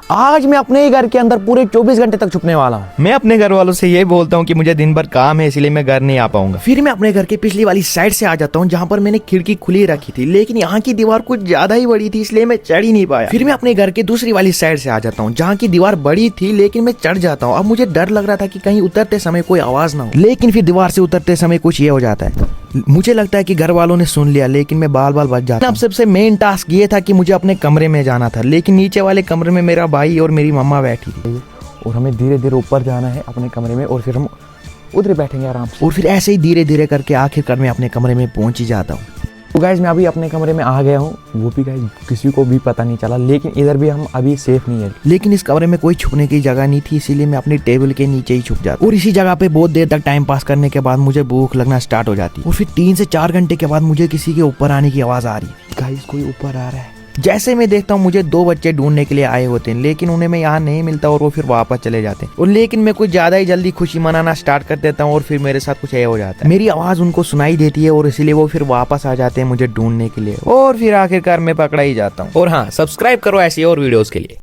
आज मैं अपने ही घर के अंदर पूरे 24 घंटे तक छुपने वाला हूँ। मैं अपने घर वालों से ये बोलता हूँ कि मुझे दिन भर काम है इसलिए मैं घर नहीं आ पाऊंगा। फिर मैं अपने घर के पिछली वाली साइड से आ जाता हूँ जहाँ पर मैंने खिड़की खुली रखी थी, लेकिन यहाँ की दीवार कुछ ज्यादा ही बड़ी थी इसलिए मैं चढ़ ही नहीं पाया। फिर मैं अपने घर के दूसरी वाली साइड से आ जाता हूँ जहाँ की दीवार बड़ी थी लेकिन मैं चढ़ जाता हूँ। अब मुझे डर लग रहा था कि कहीं उतरते समय कोई आवाज ना हो, लेकिन फिर दीवार से उतरते समय कुछ ये हो जाता है। मुझे लगता है कि घर वालों ने सुन लिया, लेकिन मैं बाल बाल बच जाता हूँ। अब सबसे मेन टास्क ये था कि मुझे अपने कमरे में जाना था, लेकिन नीचे वाले कमरे में मेरा भाई और मेरी मम्मा बैठी थी और हमें धीरे धीरे ऊपर जाना है अपने कमरे में और फिर हम उधर बैठेंगे आराम से। और फिर ऐसे ही धीरे धीरे करके आखिरकार मैं अपने कमरे में पहुंच ही जाता हूँ। तो गाइज मैं अभी अपने कमरे में आ गया हूँ, वो भी गाइज किसी को भी पता नहीं चला, लेकिन इधर भी हम अभी सेफ नहीं है। लेकिन इस कमरे में कोई छुपने की जगह नहीं थी, इसीलिए मैं अपनी टेबल के नीचे ही छुप जाता। और इसी जगह पे बहुत देर तक टाइम पास करने के बाद मुझे भूख लगना स्टार्ट हो जाती और फिर 3 से 4 घंटे के बाद मुझे किसी के ऊपर आने की आवाज आ रही है। गाइज कोई ऊपर आ रहा है। जैसे मैं देखता हूँ मुझे 2 बच्चे ढूंढने के लिए आए होते हैं, लेकिन उन्हें मैं यहाँ नहीं मिलता और वो फिर वापस चले जाते हैं। और लेकिन मैं कुछ ज्यादा ही जल्दी खुशी मनाना स्टार्ट कर देता हूँ और फिर मेरे साथ कुछ ये हो जाता है। मेरी आवाज उनको सुनाई देती है और इसीलिए वो फिर वापस आ जाते हैं मुझे ढूंढने के लिए और फिर आखिरकार मैं पकड़ा ही जाता हूँ। और हाँ, सब्सक्राइब करो ऐसी और वीडियोस के लिए।